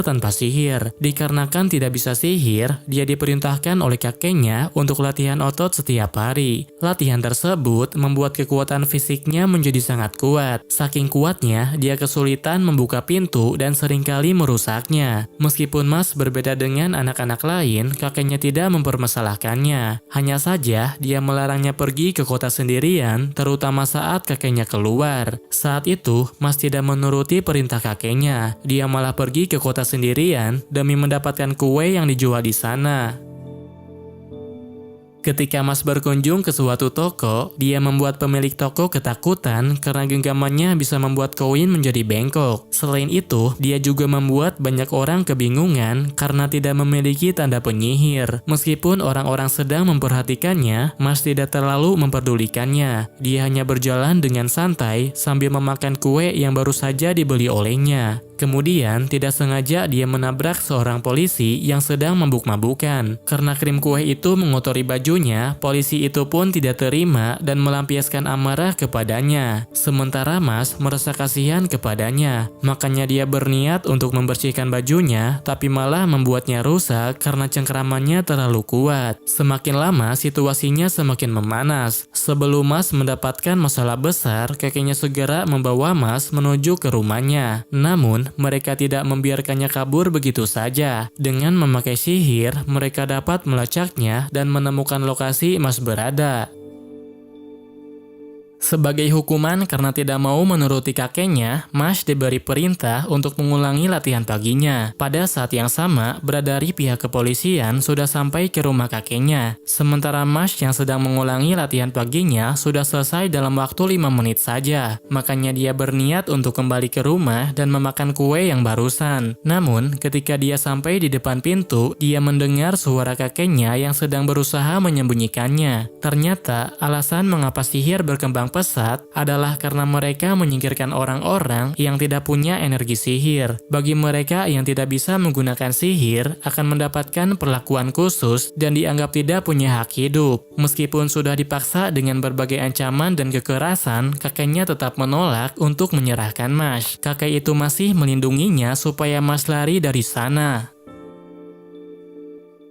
tanpa sihir. Dikarenakan tidak bisa sihir, dia diperintahkan oleh kakeknya untuk latihan otot setiap hari. Latihan tersebut membuat kekuatan fisiknya menjadi sangat kuat. Saking kuatnya, dia kesulitan membuka pintu dan seringkali merusaknya. Meskipun Mas berbeda dengan anak-anak lain, kakeknya tidak mempermasalahkannya. Hanya saja, dia melarangnya pergi ke kota sendirian, terutama saat kakeknya keluar. Saat itu, Mas tidak menuruti perintah kakeknya. Dia malah pergi ke kota sendirian demi mendapatkan kue yang dijual di sana. Ketika Mas berkunjung ke suatu toko, dia membuat pemilik toko ketakutan karena genggamannya bisa membuat koin menjadi bengkok. Selain itu, dia juga membuat banyak orang kebingungan karena tidak memiliki tanda penyihir. Meskipun orang-orang sedang memperhatikannya, Mas tidak terlalu memperdulikannya. Dia hanya berjalan dengan santai sambil memakan kue yang baru saja dibeli olehnya. Kemudian, tidak sengaja dia menabrak seorang polisi yang sedang mabuk-mabukan. Karena krim kue itu mengotori bajunya, polisi itu pun tidak terima dan melampiaskan amarah kepadanya. Sementara Mas merasa kasihan kepadanya, makanya dia berniat untuk membersihkan bajunya, tapi malah membuatnya rusak karena cengkeramannya terlalu kuat. Semakin lama, situasinya semakin memanas. Sebelum Mas mendapatkan masalah besar, kakeknya segera membawa Mas menuju ke rumahnya. Namun, mereka tidak membiarkannya kabur begitu saja. Dengan memakai sihir, mereka dapat melacaknya dan menemukan lokasi Mas berada. Sebagai hukuman karena tidak mau menuruti kakeknya, Mas diberi perintah untuk mengulangi latihan paginya. Pada saat yang sama, dari pihak kepolisian sudah sampai ke rumah kakeknya. Sementara Mas yang sedang mengulangi latihan paginya sudah selesai dalam waktu 5 menit saja. Makanya dia berniat untuk kembali ke rumah dan memakan kue yang barusan. Namun, ketika dia sampai di depan pintu, dia mendengar suara kakeknya yang sedang berusaha menyembunyikannya. Ternyata, alasan mengapa sihir berkembang pesat adalah karena mereka menyingkirkan orang-orang yang tidak punya energi sihir. Bagi mereka yang tidak bisa menggunakan sihir akan mendapatkan perlakuan khusus dan dianggap tidak punya hak hidup. Meskipun sudah dipaksa dengan berbagai ancaman dan kekerasan, kakeknya tetap menolak untuk menyerahkan Mas. Kakek itu masih melindunginya supaya Mas lari dari sana.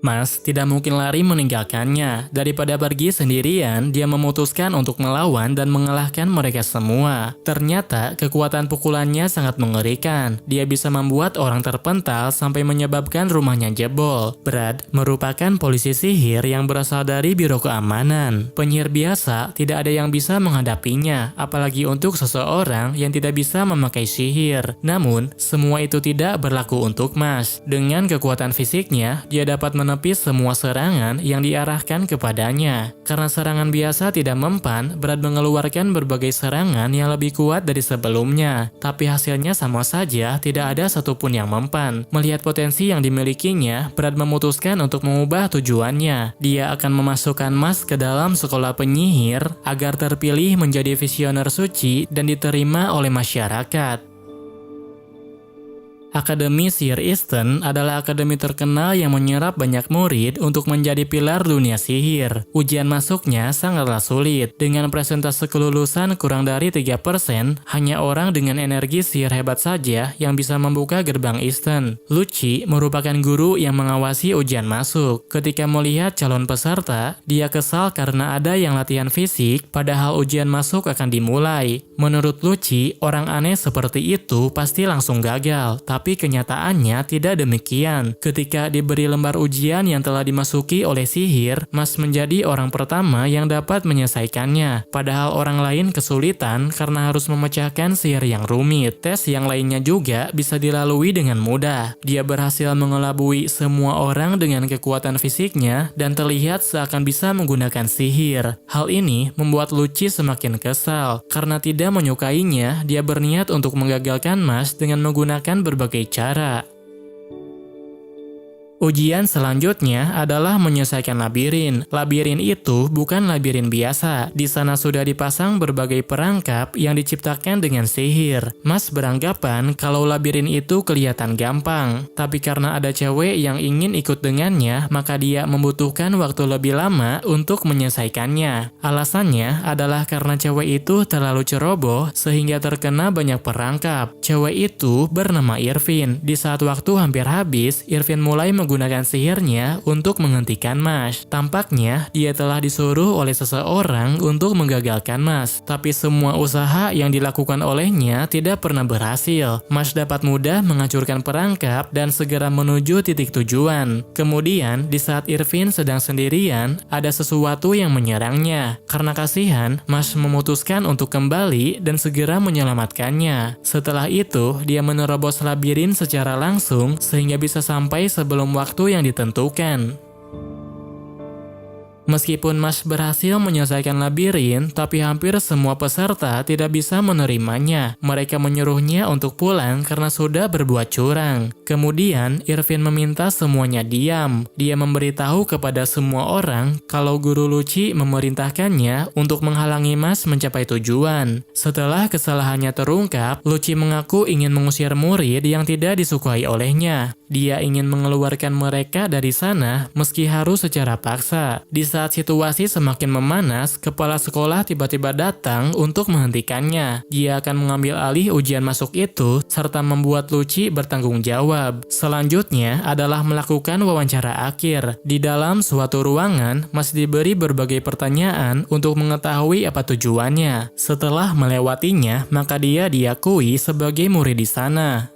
Mas tidak mungkin lari meninggalkannya. Daripada pergi sendirian, dia memutuskan untuk melawan dan mengalahkan mereka semua. Ternyata, kekuatan pukulannya sangat mengerikan. Dia bisa membuat orang terpental sampai menyebabkan rumahnya jebol. Brad merupakan polisi sihir yang berasal dari Biro Keamanan. Penyihir biasa tidak ada yang bisa menghadapinya, apalagi untuk seseorang yang tidak bisa memakai sihir. Namun, semua itu tidak berlaku untuk Mas. Dengan kekuatan fisiknya, dia dapat menepis semua serangan yang diarahkan kepadanya. Karena serangan biasa tidak mempan, Brad mengeluarkan berbagai serangan yang lebih kuat dari sebelumnya. Tapi hasilnya sama saja, tidak ada satupun yang mempan. Melihat potensi yang dimilikinya, Brad memutuskan untuk mengubah tujuannya. Dia akan memasukkan Mas ke dalam sekolah penyihir agar terpilih menjadi visioner suci dan diterima oleh masyarakat. Akademi Sihir Eastern adalah akademi terkenal yang menyerap banyak murid untuk menjadi pilar dunia sihir. Ujian masuknya sangatlah sulit. Dengan persentase kelulusan kurang dari 3%, hanya orang dengan energi sihir hebat saja yang bisa membuka gerbang Eastern. Lucci merupakan guru yang mengawasi ujian masuk. Ketika melihat calon peserta, dia kesal karena ada yang latihan fisik, padahal ujian masuk akan dimulai. Menurut Lucci, orang aneh seperti itu pasti langsung gagal. Tapi kenyataannya tidak demikian. Ketika diberi lembar ujian yang telah dimasuki oleh sihir, Mas menjadi orang pertama yang dapat menyelesaikannya. Padahal orang lain kesulitan karena harus memecahkan sihir yang rumit. Tes yang lainnya juga bisa dilalui dengan mudah. Dia berhasil mengelabui semua orang dengan kekuatan fisiknya dan terlihat seakan bisa menggunakan sihir. Hal ini membuat Lucci semakin kesal. Karena tidak menyukainya, dia berniat untuk menggagalkan Mas dengan menggunakan berbagai cara. Ujian selanjutnya adalah menyelesaikan labirin. Labirin itu bukan labirin biasa. Di sana sudah dipasang berbagai perangkap yang diciptakan dengan sihir. Mas beranggapan kalau labirin itu kelihatan gampang. Tapi karena ada cewek yang ingin ikut dengannya, maka dia membutuhkan waktu lebih lama untuk menyelesaikannya. Alasannya adalah karena cewek itu terlalu ceroboh sehingga terkena banyak perangkap. Cewek itu bernama Irvin. Di saat waktu hampir habis, Irvin mulai menggunakan sihirnya untuk menghentikan Mash. Tampaknya dia telah disuruh oleh seseorang untuk menggagalkan Mash. Tapi semua usaha yang dilakukan olehnya tidak pernah berhasil. Mash dapat mudah menghancurkan perangkap dan segera menuju titik tujuan. Kemudian, di saat Irvin sedang sendirian, ada sesuatu yang menyerangnya. Karena kasihan, Mash memutuskan untuk kembali dan segera menyelamatkannya. Setelah itu, dia menerobos labirin secara langsung sehingga bisa sampai sebelum waktu yang ditentukan. Meskipun Mash berhasil menyelesaikan labirin, tapi hampir semua peserta tidak bisa menerimanya. Mereka menyuruhnya untuk pulang karena sudah berbuat curang. Kemudian, Irvin meminta semuanya diam. Dia memberitahu kepada semua orang kalau Guru Lucci memerintahkannya untuk menghalangi Mash mencapai tujuan. Setelah kesalahannya terungkap, Lucci mengaku ingin mengusir murid yang tidak disukai olehnya. Dia ingin mengeluarkan mereka dari sana meski harus secara paksa. Di saat situasi semakin memanas, kepala sekolah tiba-tiba datang untuk menghentikannya. Dia akan mengambil alih ujian masuk itu serta membuat Lucci bertanggung jawab. Selanjutnya adalah melakukan wawancara akhir. Di dalam suatu ruangan, masih diberi berbagai pertanyaan untuk mengetahui apa tujuannya. Setelah melewatinya, maka dia diakui sebagai murid di sana.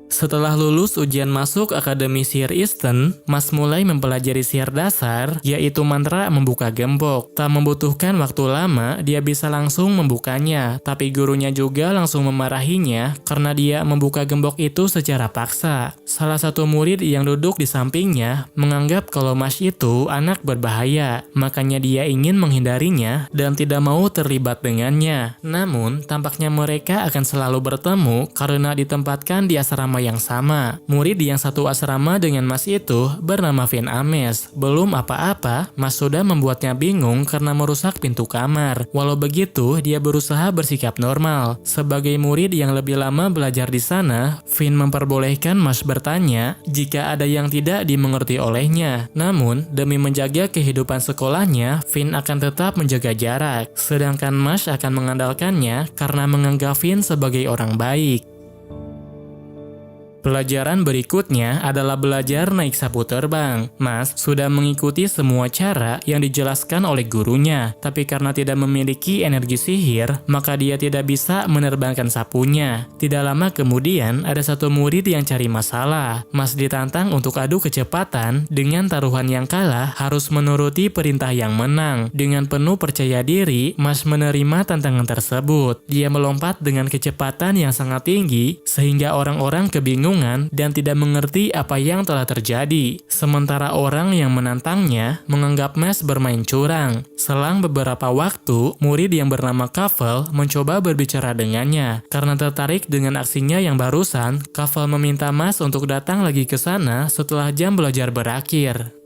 Setelah lulus ujian masuk Akademi Sihir Eastern, Mas mulai mempelajari sihir dasar, yaitu mantra membuka gembok. Tak membutuhkan waktu lama, dia bisa langsung membukanya, tapi gurunya juga langsung memarahinya karena dia membuka gembok itu secara paksa. Salah satu murid yang duduk di sampingnya menganggap kalau Mas itu anak berbahaya, makanya dia ingin menghindarinya dan tidak mau terlibat dengannya. Namun, tampaknya mereka akan selalu bertemu karena ditempatkan di asrama yang sama. Murid yang satu asrama dengan Mas itu bernama Vin Ames. Belum apa-apa, Mas sudah membuatnya bingung karena merusak pintu kamar. Walau begitu, dia berusaha bersikap normal. Sebagai murid yang lebih lama belajar di sana, Vin memperbolehkan Mas bertanya jika ada yang tidak dimengerti olehnya. Namun, demi menjaga kehidupan sekolahnya, Vin akan tetap menjaga jarak. Sedangkan Mas akan mengandalkannya karena menganggap Vin sebagai orang baik. Pelajaran berikutnya adalah belajar naik sapu terbang. Mas sudah mengikuti semua cara yang dijelaskan oleh gurunya, tapi karena tidak memiliki energi sihir, maka dia tidak bisa menerbangkan sapunya. Tidak lama kemudian, ada satu murid yang cari masalah. Mas ditantang untuk adu kecepatan, dengan taruhan yang kalah harus menuruti perintah yang menang. Dengan penuh percaya diri, Mas menerima tantangan tersebut. Dia melompat dengan kecepatan yang sangat tinggi, sehingga orang-orang kebingungan dan tidak mengerti apa yang telah terjadi. Sementara orang yang menantangnya menganggap Mas bermain curang. Selang beberapa waktu, murid yang bernama Kafel mencoba berbicara dengannya. Karena tertarik dengan aksinya yang barusan, Kafel meminta Mas untuk datang lagi ke sana setelah jam belajar berakhir.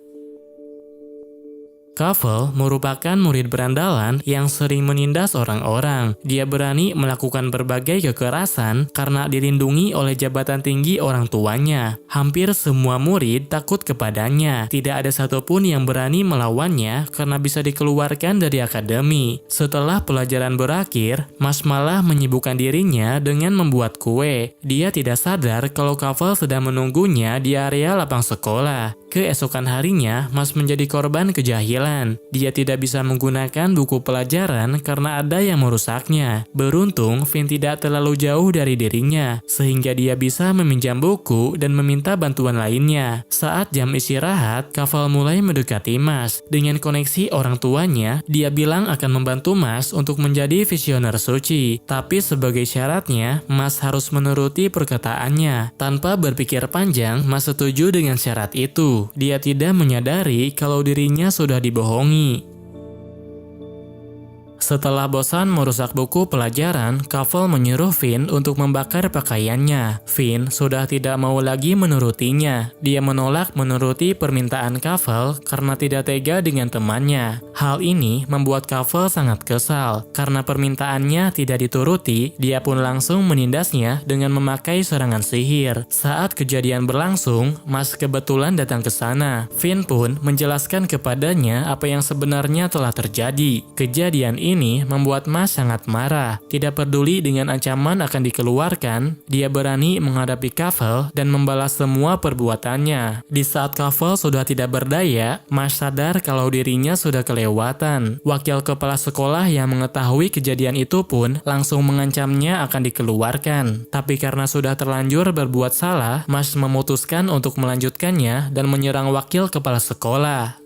Kafel merupakan murid berandalan yang sering menindas orang-orang. Dia berani melakukan berbagai kekerasan karena dilindungi oleh jabatan tinggi orang tuanya. Hampir semua murid takut kepadanya. Tidak ada satupun yang berani melawannya karena bisa dikeluarkan dari akademi. Setelah pelajaran berakhir, Mas malah menyibukkan dirinya dengan membuat kue. Dia tidak sadar kalau Kafel sedang menunggunya di area lapang sekolah. Keesokan harinya, Mas menjadi korban kejahilan. Dia tidak bisa menggunakan buku pelajaran karena ada yang merusaknya. Beruntung, Vin tidak terlalu jauh dari dirinya, sehingga dia bisa meminjam buku dan meminta bantuan lainnya. Saat jam istirahat, Kafel mulai mendekati Mas. Dengan koneksi orang tuanya, dia bilang akan membantu Mas untuk menjadi visioner suci. Tapi sebagai syaratnya, Mas harus menuruti perkataannya. Tanpa berpikir panjang, Mas setuju dengan syarat itu. Dia tidak menyadari kalau dirinya sudah dibohongi. Setelah bosan merusak buku pelajaran, Kafel menyuruh Finn untuk membakar pakaiannya. Finn sudah tidak mau lagi menurutinya. Dia menolak menuruti permintaan Kafel karena tidak tega dengan temannya. Hal ini membuat Kafel sangat kesal. Karena permintaannya tidak dituruti, dia pun langsung menindasnya dengan memakai serangan sihir. Saat kejadian berlangsung, Mas kebetulan datang ke sana. Finn pun menjelaskan kepadanya apa yang sebenarnya telah terjadi. Kejadian ini membuat Mas sangat marah. Tidak peduli dengan ancaman akan dikeluarkan, dia berani menghadapi Kafel dan membalas semua perbuatannya. Di saat Kafel sudah tidak berdaya, Mas sadar kalau dirinya sudah kelewatan. Wakil kepala sekolah yang mengetahui kejadian itu pun langsung mengancamnya akan dikeluarkan. Tapi karena sudah terlanjur berbuat salah, Mas memutuskan untuk melanjutkannya dan menyerang wakil kepala sekolah.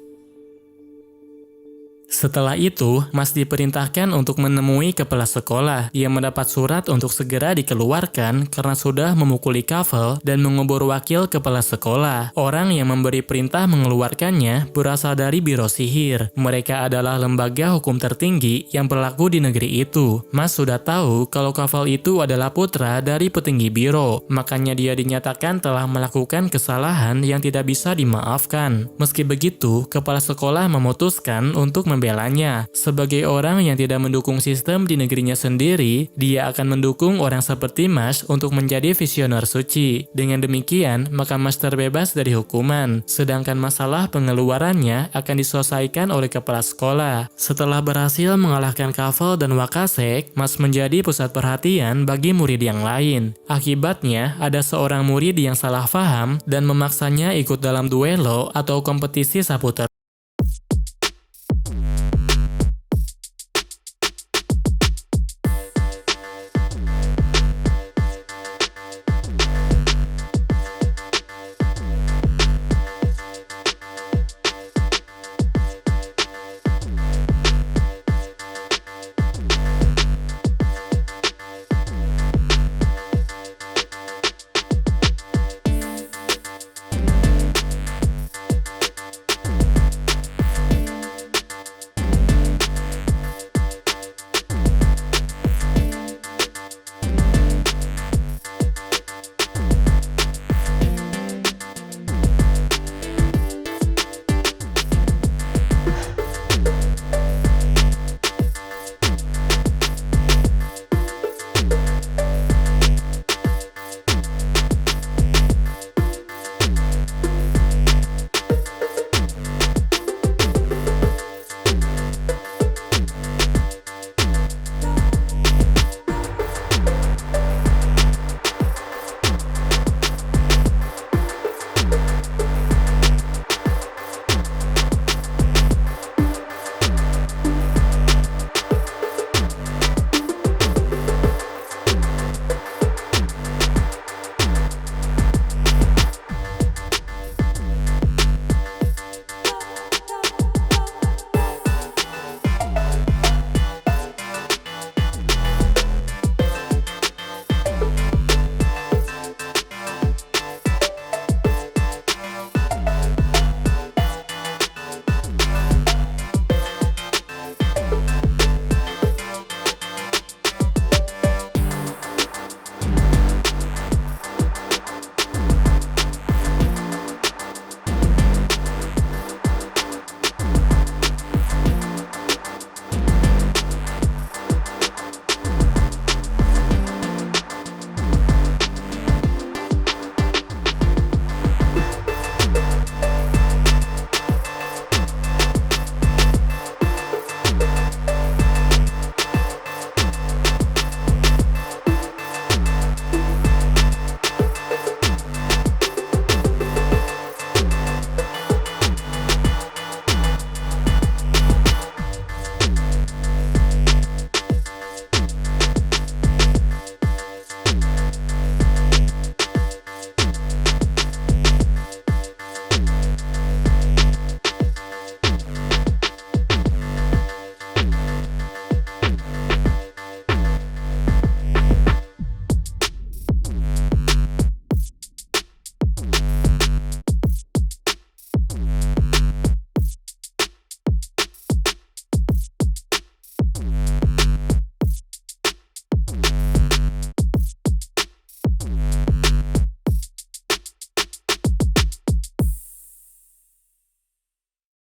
Setelah itu, Mas diperintahkan untuk menemui kepala sekolah. Ia mendapat surat untuk segera dikeluarkan karena sudah memukuli Kafel dan mengubur wakil kepala sekolah. Orang yang memberi perintah mengeluarkannya berasal dari Biro Sihir. Mereka adalah lembaga hukum tertinggi yang berlaku di negeri itu. Mas sudah tahu kalau Kafel itu adalah putra dari petinggi biro, makanya dia dinyatakan telah melakukan kesalahan yang tidak bisa dimaafkan. Meski begitu, kepala sekolah memutuskan untuk membelanya. Sebagai orang yang tidak mendukung sistem di negerinya sendiri, dia akan mendukung orang seperti Mas untuk menjadi visioner suci. Dengan demikian, maka Mas terbebas dari hukuman, sedangkan masalah pengeluarannya akan diselesaikan oleh kepala sekolah. Setelah berhasil mengalahkan Kafel dan Wakasek, Mas menjadi pusat perhatian bagi murid yang lain. Akibatnya, ada seorang murid yang salah paham dan memaksanya ikut dalam duelo atau kompetisi sapu terjang.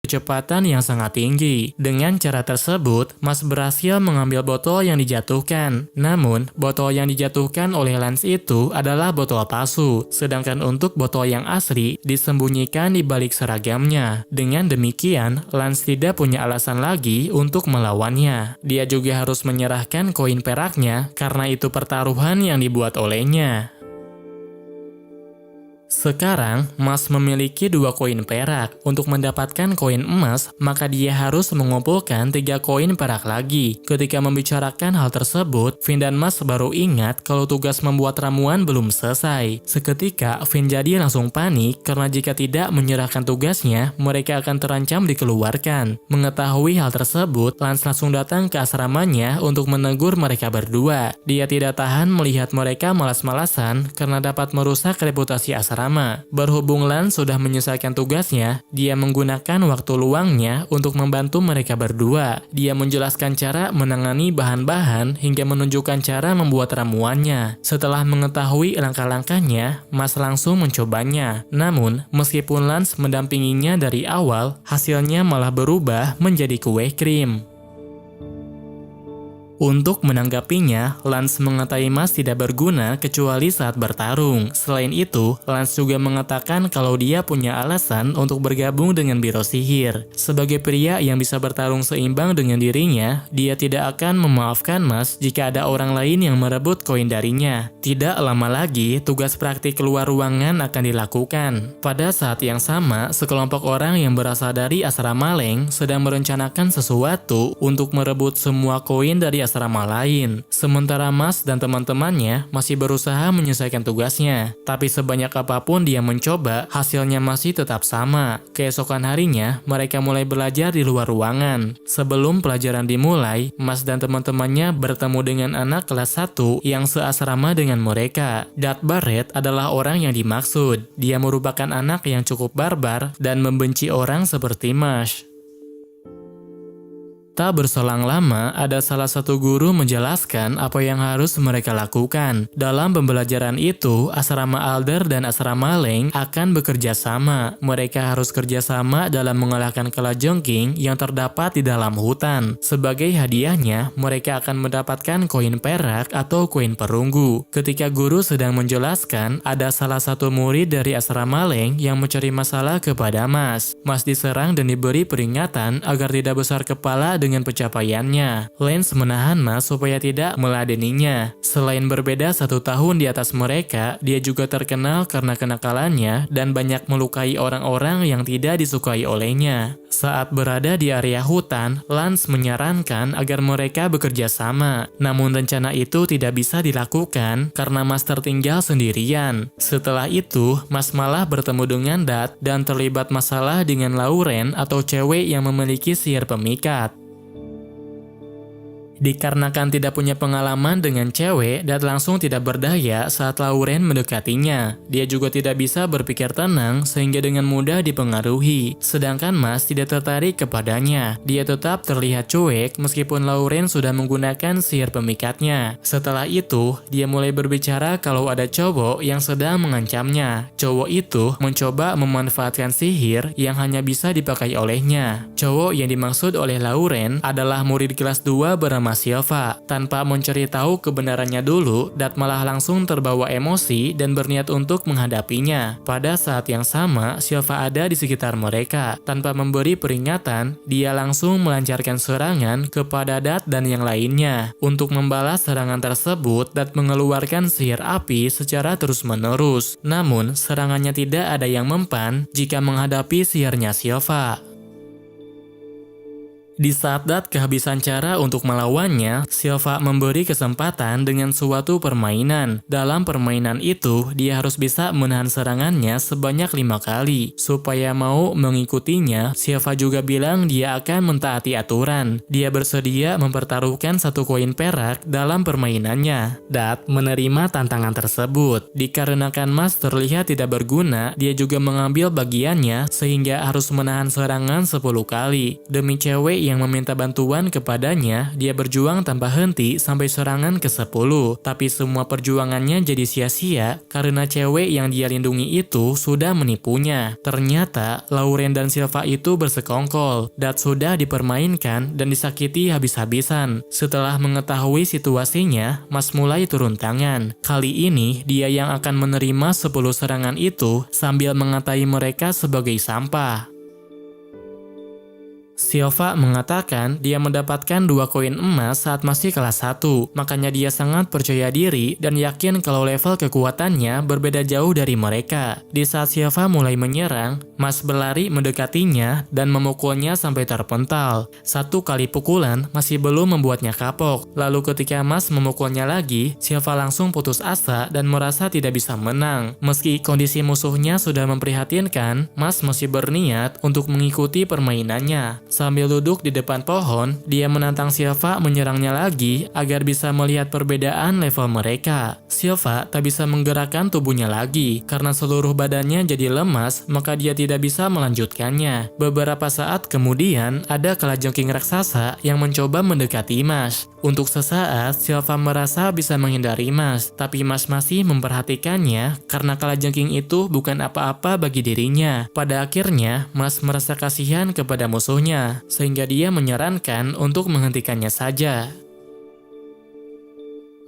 kecepatan yang sangat tinggi. Dengan cara tersebut, Mas berhasil mengambil botol yang dijatuhkan. Namun, botol yang dijatuhkan oleh Lance itu adalah botol palsu, sedangkan untuk botol yang asli disembunyikan di balik seragamnya. Dengan demikian, Lance tidak punya alasan lagi untuk melawannya. Dia juga harus menyerahkan koin peraknya karena itu pertaruhan yang dibuat olehnya. Sekarang, Mas memiliki 2 koin perak. Untuk mendapatkan koin emas, maka dia harus mengumpulkan 3 koin perak lagi. Ketika membicarakan hal tersebut, Finn dan Mas baru ingat kalau tugas membuat ramuan belum selesai. Seketika, Finn jadi langsung panik karena jika tidak menyerahkan tugasnya, mereka akan terancam dikeluarkan. Mengetahui hal tersebut, Lance langsung datang ke asramanya untuk menegur mereka berdua. Dia tidak tahan melihat mereka malas-malasan karena dapat merusak reputasi asrama. Berhubung Lance sudah menyelesaikan tugasnya, dia menggunakan waktu luangnya untuk membantu mereka berdua. Dia menjelaskan cara menangani bahan-bahan hingga menunjukkan cara membuat ramuannya. Setelah mengetahui langkah-langkahnya, Mas langsung mencobanya. Namun, meskipun Lance mendampinginya dari awal, hasilnya malah berubah menjadi kue krim. Untuk menanggapinya, Lance mengatai Mas tidak berguna kecuali saat bertarung. Selain itu, Lance juga mengatakan kalau dia punya alasan untuk bergabung dengan Biro Sihir. Sebagai pria yang bisa bertarung seimbang dengan dirinya, dia tidak akan memaafkan Mas jika ada orang lain yang merebut koin darinya. Tidak lama lagi, tugas praktik keluar ruangan akan dilakukan. Pada saat yang sama, sekelompok orang yang berasal dari asrama Leng sedang merencanakan sesuatu untuk merebut semua koin dari asrama lain. Sementara Mas dan teman-temannya masih berusaha menyelesaikan tugasnya. Tapi sebanyak apapun dia mencoba, hasilnya masih tetap sama. Keesokan harinya, mereka mulai belajar di luar ruangan. Sebelum pelajaran dimulai, Mas dan teman-temannya bertemu dengan anak kelas 1 yang seasrama dengan mereka. Dad Barrett adalah orang yang dimaksud. Dia merupakan anak yang cukup barbar dan membenci orang seperti Mash. Tak berselang lama, ada salah satu guru menjelaskan apa yang harus mereka lakukan. Dalam pembelajaran itu, asrama Alder dan asrama Leng akan bekerja sama. Mereka harus kerja sama dalam mengalahkan kalajengking yang terdapat di dalam hutan. Sebagai hadiahnya, mereka akan mendapatkan koin perak atau koin perunggu. Ketika guru sedang menjelaskan, ada salah satu murid dari asrama Leng yang mencari masalah kepada Mas. Mas diserang dan diberi peringatan agar tidak besar kepala dengan pencapaiannya. Lance menahan Mas supaya tidak meladeninya. Selain berbeda 1 tahun di atas mereka, dia juga terkenal karena kenakalannya dan banyak melukai orang-orang yang tidak disukai olehnya. Saat berada di area hutan, Lance menyarankan agar mereka bekerja sama. Namun rencana itu tidak bisa dilakukan karena Mas tertinggal sendirian. Setelah itu, Mas malah bertemu dengan Dad dan terlibat masalah dengan Lauren atau cewek yang memiliki sihir pemikat. Dikarenakan tidak punya pengalaman dengan cewek, Dad langsung tidak berdaya saat Lauren mendekatinya. Dia juga tidak bisa berpikir tenang sehingga dengan mudah dipengaruhi. Sedangkan Mas tidak tertarik kepadanya. Dia tetap terlihat cuek meskipun Lauren sudah menggunakan sihir pemikatnya. Setelah itu, dia mulai berbicara kalau ada cowok yang sedang mengancamnya. Cowok itu mencoba memanfaatkan sihir yang hanya bisa dipakai olehnya. Cowok yang dimaksud oleh Lauren adalah murid kelas 2 bernama Silva. Tanpa mencari tahu kebenarannya dulu, Dad malah langsung terbawa emosi dan berniat untuk menghadapinya. Pada saat yang sama, Silva ada di sekitar mereka. Tanpa memberi peringatan, dia langsung melancarkan serangan kepada Dad dan yang lainnya. Untuk membalas serangan tersebut, Dad mengeluarkan sihir api secara terus-menerus. Namun, serangannya tidak ada yang mempan jika menghadapi sihirnya Silva. Di saat Dad kehabisan cara untuk melawannya, Silva memberi kesempatan dengan suatu permainan. Dalam permainan itu, dia harus bisa menahan serangannya sebanyak 5 kali. Supaya mau mengikutinya, Silva juga bilang dia akan mentaati aturan. Dia bersedia mempertaruhkan 1 koin perak dalam permainannya. Dad menerima tantangan tersebut. Dikarenakan Mas terlihat tidak berguna, dia juga mengambil bagiannya sehingga harus menahan serangan 10 kali. Demi cewek yang meminta bantuan kepadanya, dia berjuang tanpa henti sampai serangan ke-10. Tapi semua perjuangannya jadi sia-sia karena cewek yang dia lindungi itu sudah menipunya. Ternyata Lauren dan Silva itu bersekongkol dan sudah dipermainkan dan disakiti habis-habisan. Setelah mengetahui situasinya, Mas mulai turun tangan. Kali ini dia yang akan menerima 10 serangan itu sambil mengatai mereka sebagai sampah. Silva mengatakan dia mendapatkan 2 koin emas saat masih kelas 1, makanya dia sangat percaya diri dan yakin kalau level kekuatannya berbeda jauh dari mereka. Di saat Silva mulai menyerang, Mas berlari mendekatinya dan memukulnya sampai terpental. 1 kali pukulan masih belum membuatnya kapok. Lalu ketika Mas memukulnya lagi, Silva langsung putus asa dan merasa tidak bisa menang. Meski kondisi musuhnya sudah memprihatinkan, Mas masih berniat untuk mengikuti permainannya. Sambil duduk di depan pohon, dia menantang Silva menyerangnya lagi agar bisa melihat perbedaan level mereka. Silva tak bisa menggerakkan tubuhnya lagi karena seluruh badannya jadi lemas, maka dia tidak bisa melanjutkannya. Beberapa saat kemudian, ada kalajengking raksasa yang mencoba mendekati Mas. Untuk sesaat, Silva merasa bisa menghindari Mas, tapi Mas masih memperhatikannya karena kalajengking itu bukan apa-apa bagi dirinya. Pada akhirnya, Mas merasa kasihan kepada musuhnya, sehingga dia menyarankan untuk menghentikannya saja.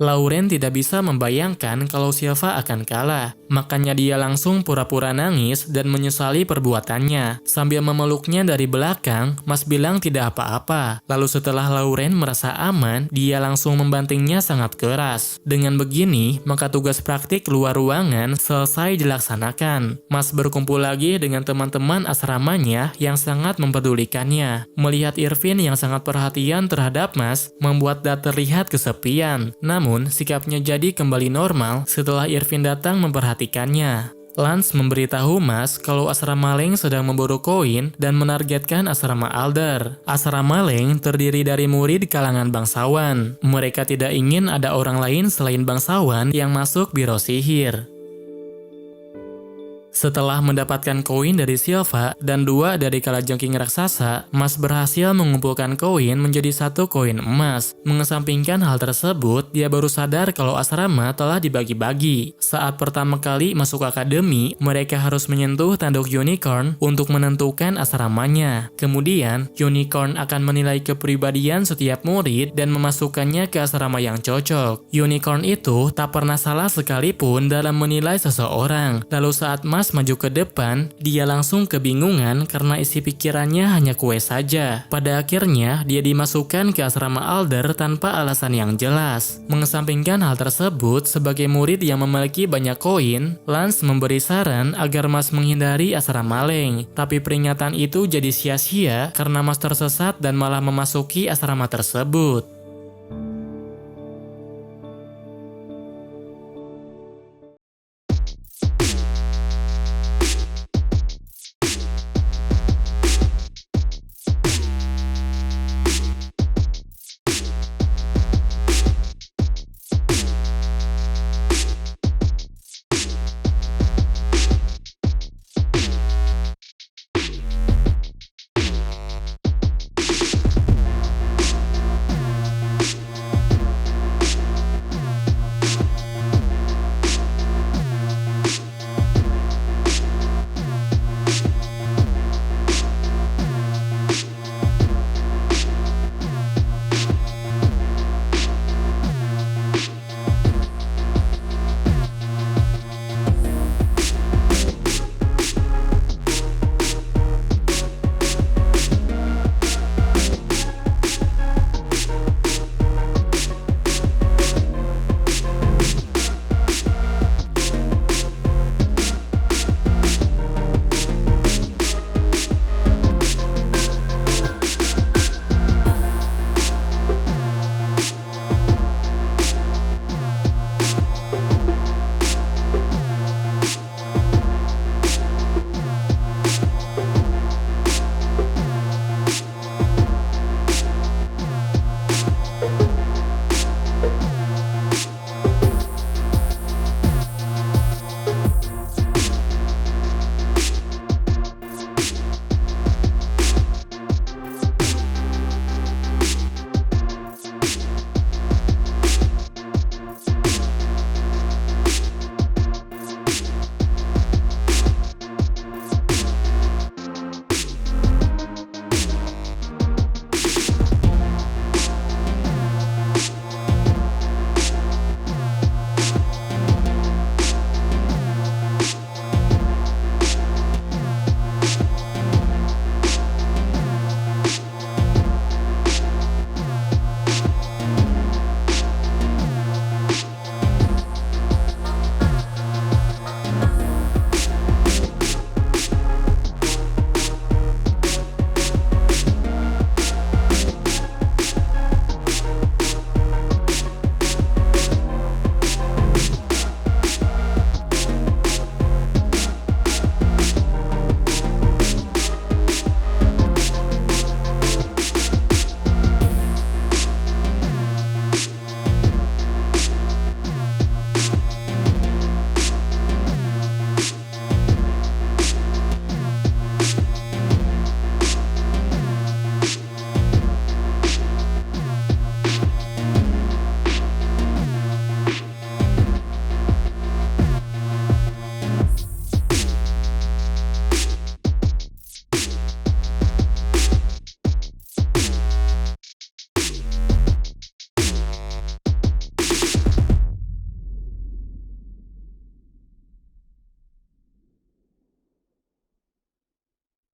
Lauren tidak bisa membayangkan kalau Silva akan kalah, makanya dia langsung pura-pura nangis dan menyesali perbuatannya. Sambil memeluknya dari belakang, Mas bilang tidak apa-apa. Lalu setelah Lauren merasa aman, dia langsung membantingnya sangat keras. Dengan begini, maka tugas praktik luar ruangan selesai dilaksanakan. Mas berkumpul lagi dengan teman-teman asramanya yang sangat mempedulikannya. Melihat Irvin yang sangat perhatian terhadap Mas, membuat Dad terlihat kesepian. Namun, sikapnya jadi kembali normal setelah Irvin datang memperhatikannya. Lance memberitahu Mas kalau asrama Leng sedang memburu koin dan menargetkan asrama Alder. Asrama Leng terdiri dari murid kalangan bangsawan. Mereka tidak ingin ada orang lain selain bangsawan yang masuk biro sihir. Setelah mendapatkan koin dari Silva dan 2 dari kalajengking raksasa, Mas berhasil mengumpulkan koin menjadi 1 koin emas. Mengesampingkan hal tersebut, dia baru sadar kalau asrama telah dibagi-bagi. Saat pertama kali masuk akademi, mereka harus menyentuh tanduk unicorn untuk menentukan asramanya. Kemudian, unicorn akan menilai kepribadian setiap murid dan memasukkannya ke asrama yang cocok. Unicorn itu tak pernah salah sekalipun dalam menilai seseorang. Lalu saat Mas maju ke depan, dia langsung kebingungan karena isi pikirannya hanya kue saja. Pada akhirnya, dia dimasukkan ke asrama Alder tanpa alasan yang jelas. Mengesampingkan hal tersebut, sebagai murid yang memiliki banyak koin, Lance memberi saran agar Mas menghindari asrama Leng. Tapi peringatan itu jadi sia-sia karena Mas tersesat dan malah memasuki asrama tersebut.